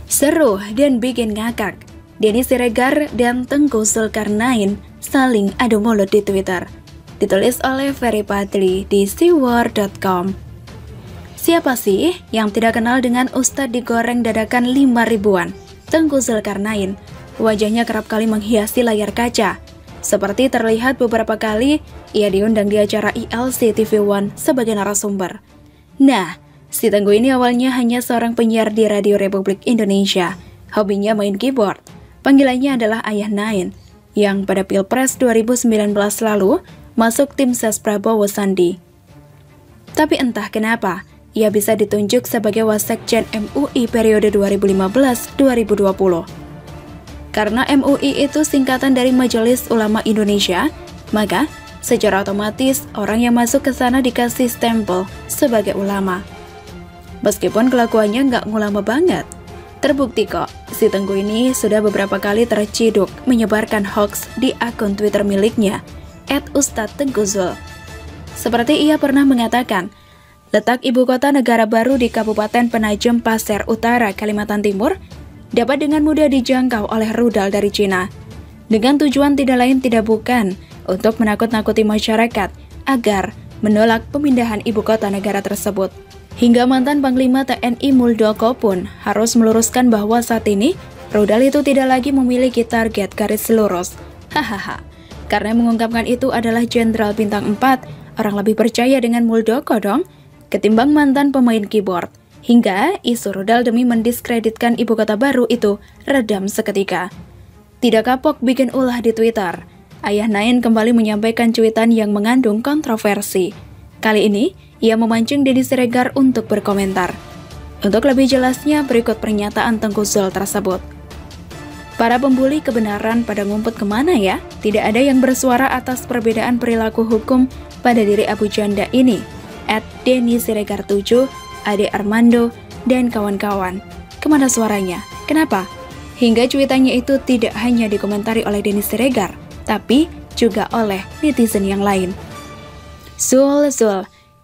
Seru dan bikin ngakak. Denny Siregar dan Tengku Zulkarnain saling adu mulut di Twitter. Ditulis oleh Ferry Padli di siwar.com. Siapa sih yang tidak kenal dengan Ustadz digoreng dadakan 5 ribuan? Tengku Zulkarnain. Wajahnya kerap kali menghiasi layar kaca. Seperti terlihat beberapa kali ia diundang di acara ILC TV One sebagai narasumber. Nah, si Tengku ini awalnya hanya seorang penyiar di Radio Republik Indonesia. Hobinya main keyboard. Panggilannya adalah Ayah Nain, yang pada Pilpres 2019 lalu masuk tim ses Prabowo Sandi. Tapi entah kenapa, ia bisa ditunjuk sebagai Wasekjen MUI periode 2015-2020. Karena MUI itu singkatan dari Majelis Ulama Indonesia, maka secara otomatis orang yang masuk ke sana dikasih stempel sebagai ulama. Meskipun kelakuannya nggak ngulama banget. Terbukti kok, si Tengku ini sudah beberapa kali terciduk menyebarkan hoax di akun Twitter miliknya, @ustadztengkuzul. Seperti ia pernah mengatakan, letak ibu kota negara baru di Kabupaten Penajam Pasir Utara, Kalimantan Timur, dapat dengan mudah dijangkau oleh rudal dari Cina. Dengan tujuan tidak lain tidak bukan untuk menakut-nakuti masyarakat agar menolak pemindahan ibu kota negara tersebut. Hingga mantan Panglima TNI Muldoko pun harus meluruskan bahwa saat ini rudal itu tidak lagi memiliki target garis lurus. Hahaha. Karena mengungkapkan itu adalah Jenderal Bintang 4, orang lebih percaya dengan Muldoko dong, ketimbang mantan pemain keyboard. Hingga isu rudal demi mendiskreditkan ibu kota baru itu redam seketika. Tidak kapok bikin ulah di Twitter, Ayah Nain kembali menyampaikan cuitan yang mengandung kontroversi. Kali ini, ia memancing Denny Siregar untuk berkomentar. Untuk lebih jelasnya, berikut pernyataan Tengku Zul tersebut. Para pembuli kebenaran pada ngumpet kemana ya? Tidak ada yang bersuara atas perbedaan perilaku hukum pada diri Abu Janda ini. @Denny Siregar 7, Ade Armando, dan kawan-kawan. Kemana suaranya? Kenapa? Hingga cuitannya itu tidak hanya dikomentari oleh Denny Siregar, tapi juga oleh netizen yang lain. Zul,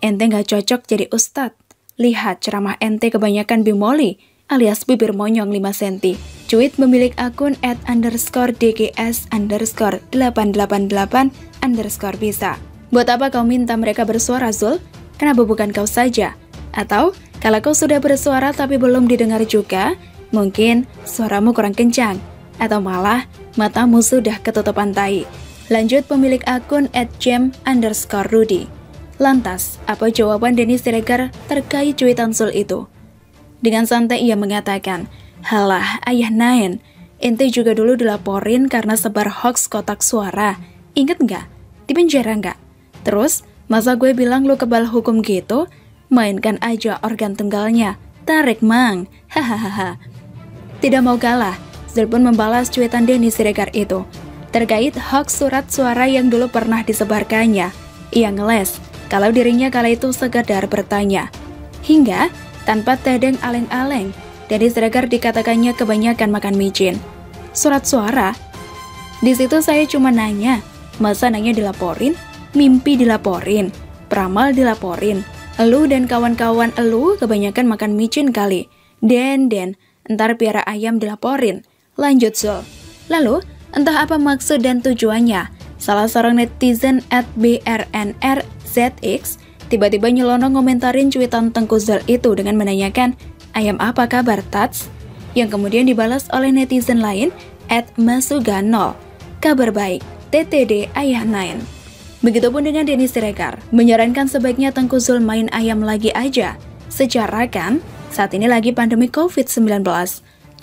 ente gak cocok jadi ustadz. Lihat ceramah ente kebanyakan bimoli alias bibir monyong 5 cm. Cuit pemilik akun @DGS_888_ bisa. Buat apa kau minta mereka bersuara, Zul? Kenapa bukan kau saja? Atau kalau kau sudah bersuara tapi belum didengar juga, mungkin suaramu kurang kencang. Atau malah matamu sudah ketutupan tai. Lanjut pemilik akun @jem_rudy. Lantas, apa jawaban Denny Siregar terkait cuitan Zul itu? Dengan santai ia mengatakan, "Halah, Ayah Nain, ente juga dulu dilaporin karena sebar hoax kotak suara. Ingat nggak? Di penjara nggak? Terus, masa gue bilang lu kebal hukum gitu? Mainkan aja organ tunggalnya. Tarik mang. Hahaha." Tidak mau kalah, Zul pun membalas cuitan Denny Siregar itu. Terkait hoax surat suara yang dulu pernah disebarkannya, ia ngeles kalau dirinya kala itu sekedar bertanya. Hingga, tanpa tedeng aleng-aleng, Denny Siregar dikatakannya kebanyakan makan micin. Surat suara? Di situ saya cuma nanya, masa nanya dilaporin? Mimpi dilaporin? Peramal dilaporin? Elu dan kawan-kawan elu kebanyakan makan micin kali. Den, entar piara ayam dilaporin. Lanjut Zul. Lalu, entah apa maksud dan tujuannya, salah seorang netizen @brnrzx tiba-tiba nyelonong ngomentarin cuitan Tengku Zul itu dengan menanyakan, "Ayam apa kabar, Tats?" Yang kemudian dibalas oleh netizen lain @masugano. "Kabar baik, TTD Ayah Nain." Begitupun dengan Denny Siregar, menyarankan sebaiknya Tengku Zul main ayam lagi aja. Secara kan, saat ini lagi pandemi COVID-19.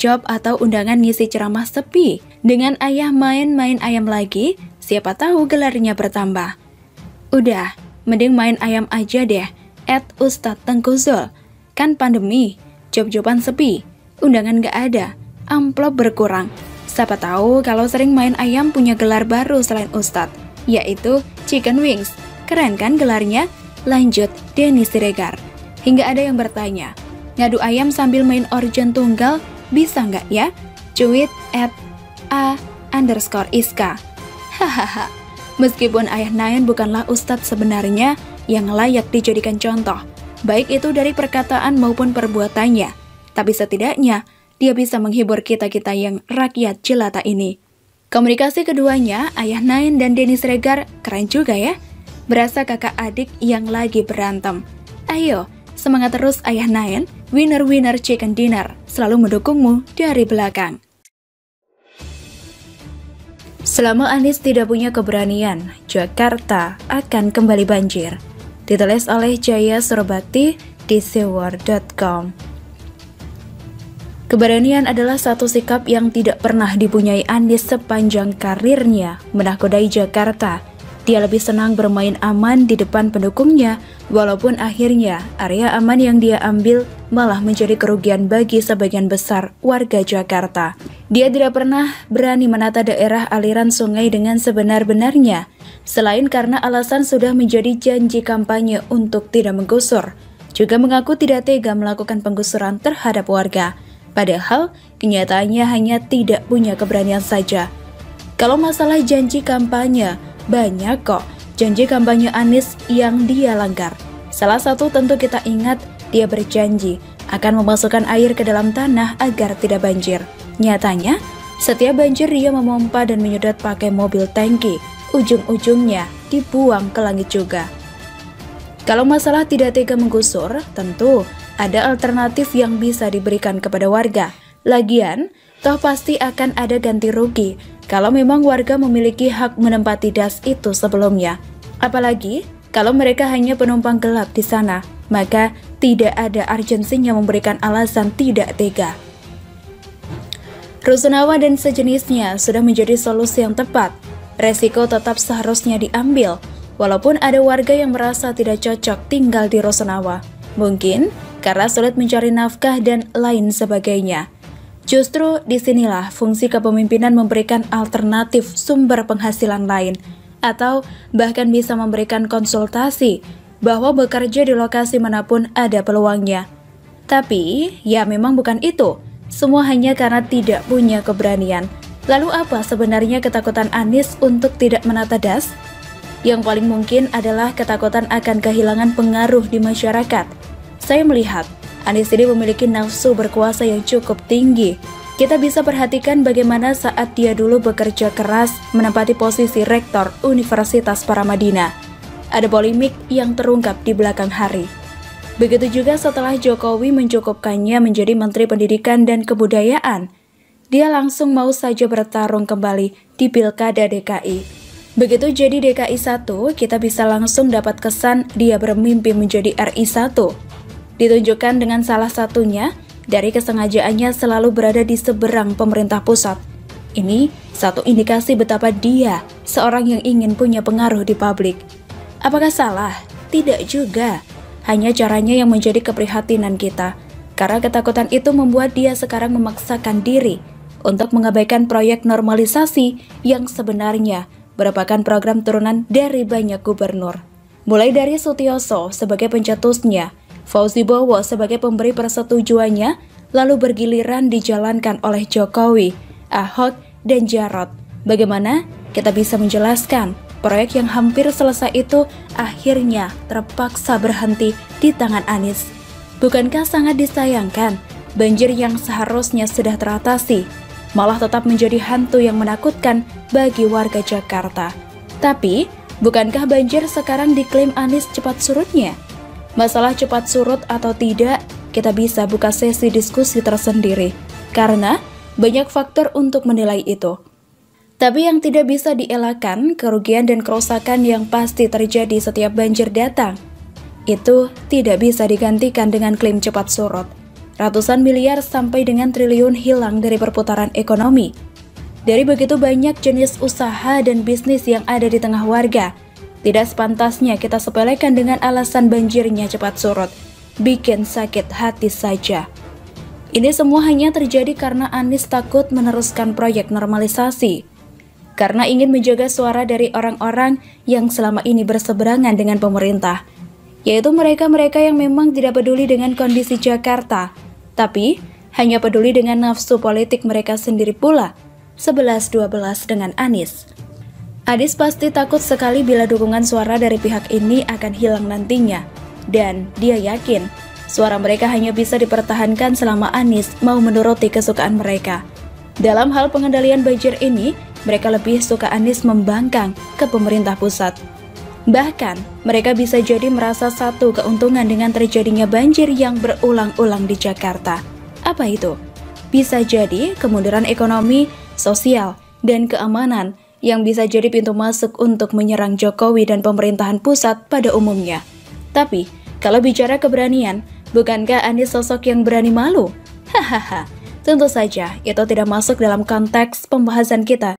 Job atau undangan ngisi ceramah sepi. Dengan ayah main ayam lagi, siapa tahu gelarnya bertambah. Udah, mending main ayam aja deh, @ustadztengkuzul. Kan pandemi, job-joban sepi, undangan gak ada, amplop berkurang. Siapa tahu kalau sering main ayam punya gelar baru selain ustadz, yaitu Chicken Wings. Keren kan gelarnya? Lanjut Denny Siregar. Hingga ada yang bertanya, ngadu ayam sambil main organ tunggal bisa nggak ya? Cuit @a_iska. Hahaha. Meskipun Ayah Nain bukanlah ustadz sebenarnya yang layak dijadikan contoh, baik itu dari perkataan maupun perbuatannya, tapi setidaknya dia bisa menghibur kita-kita yang rakyat jelata ini. Komunikasi keduanya, Ayah Nain dan Denny Siregar, keren juga ya. Berasa kakak adik yang lagi berantem. Ayo, semangat terus Ayah Nain, winner-winner chicken dinner, selalu mendukungmu dari belakang. Selama Anies tidak punya keberanian, Jakarta akan kembali banjir. Ditulis oleh Jaya Surabakti di sewar.com. Keberanian adalah satu sikap yang tidak pernah dipunyai Anies sepanjang karirnya menakodai Jakarta. Dia lebih senang bermain aman di depan pendukungnya, walaupun akhirnya area aman yang dia ambil malah menjadi kerugian bagi sebagian besar warga Jakarta. Dia tidak pernah berani menata daerah aliran sungai dengan sebenar-benarnya, selain karena alasan sudah menjadi janji kampanye untuk tidak menggusur. Juga mengaku tidak tega melakukan penggusuran terhadap warga, padahal kenyataannya hanya tidak punya keberanian saja. Kalau masalah janji kampanye, banyak kok janji kampanye Anies yang dia langgar. Salah satu tentu kita ingat, dia berjanji akan memasukkan air ke dalam tanah agar tidak banjir. Nyatanya, setiap banjir dia memompa dan menyedot pakai mobil tangki. Ujung-ujungnya dibuang ke langit juga. Kalau masalah tidak tega menggusur, tentu ada alternatif yang bisa diberikan kepada warga. Lagian, toh pasti akan ada ganti rugi kalau memang warga memiliki hak menempati das itu sebelumnya. Apalagi kalau mereka hanya penumpang gelap di sana, maka tidak ada urgensinya memberikan alasan tidak tega. Rusunawa dan sejenisnya sudah menjadi solusi yang tepat. Resiko tetap seharusnya diambil, walaupun ada warga yang merasa tidak cocok tinggal di Rusunawa. Mungkin karena sulit mencari nafkah dan lain sebagainya. Justru disinilah fungsi kepemimpinan memberikan alternatif sumber penghasilan lain, atau bahkan bisa memberikan konsultasi bahwa bekerja di lokasi manapun ada peluangnya. Tapi, ya memang bukan itu. Semua hanya karena tidak punya keberanian. Lalu apa sebenarnya ketakutan Anies untuk tidak menata das? Yang paling mungkin adalah ketakutan akan kehilangan pengaruh di masyarakat. Saya melihat Anies ini memiliki nafsu berkuasa yang cukup tinggi. Kita bisa perhatikan bagaimana saat dia dulu bekerja keras menempati posisi rektor Universitas Paramadina. Ada polemik yang terungkap di belakang hari. Begitu juga setelah Jokowi mencukupkannya menjadi Menteri Pendidikan dan Kebudayaan. Dia langsung mau saja bertarung kembali di Pilkada DKI. Begitu jadi DKI 1, kita bisa langsung dapat kesan dia bermimpi menjadi RI 1. Ditunjukkan dengan salah satunya dari kesengajaannya selalu berada di seberang pemerintah pusat. Ini satu indikasi betapa dia seorang yang ingin punya pengaruh di publik. Apakah salah? Tidak juga. Hanya caranya yang menjadi keprihatinan kita. Karena ketakutan itu membuat dia sekarang memaksakan diri untuk mengabaikan proyek normalisasi yang sebenarnya merupakan program turunan dari banyak gubernur. Mulai dari Sutioso sebagai pencetusnya, Fauzi Bowo sebagai pemberi persetujuannya, lalu bergiliran dijalankan oleh Jokowi, Ahok, dan Jarot. Bagaimana kita bisa menjelaskan proyek yang hampir selesai itu akhirnya terpaksa berhenti di tangan Anies? Bukankah sangat disayangkan banjir yang seharusnya sudah teratasi malah tetap menjadi hantu yang menakutkan bagi warga Jakarta? Tapi, bukankah banjir sekarang diklaim Anies cepat surutnya? Masalah cepat surut atau tidak, kita bisa buka sesi diskusi tersendiri, karena banyak faktor untuk menilai itu. Tapi yang tidak bisa dielakkan, kerugian dan kerusakan yang pasti terjadi setiap banjir datang. Itu tidak bisa digantikan dengan klaim cepat surut. Ratusan miliar sampai dengan triliun hilang dari perputaran ekonomi. Dari begitu banyak jenis usaha dan bisnis yang ada di tengah warga, tidak sepantasnya kita sepelekan dengan alasan banjirnya cepat surut. Bikin sakit hati saja. Ini semua hanya terjadi karena Anies takut meneruskan proyek normalisasi. Karena ingin menjaga suara dari orang-orang yang selama ini berseberangan dengan pemerintah, yaitu mereka-mereka yang memang tidak peduli dengan kondisi Jakarta, tapi hanya peduli dengan nafsu politik mereka sendiri pula, 11-12 dengan Anies. Anies pasti takut sekali bila dukungan suara dari pihak ini akan hilang nantinya, dan dia yakin suara mereka hanya bisa dipertahankan selama Anies mau menuruti kesukaan mereka. Dalam hal pengendalian banjir ini, mereka lebih suka Anies membangkang ke pemerintah pusat. Bahkan, mereka bisa jadi merasa satu keuntungan dengan terjadinya banjir yang berulang-ulang di Jakarta. Apa itu? Bisa jadi kemunduran ekonomi, sosial, dan keamanan yang bisa jadi pintu masuk untuk menyerang Jokowi dan pemerintahan pusat pada umumnya. Tapi, kalau bicara keberanian, bukankah Anies sosok yang berani malu? Hahaha, tentu saja itu tidak masuk dalam konteks pembahasan kita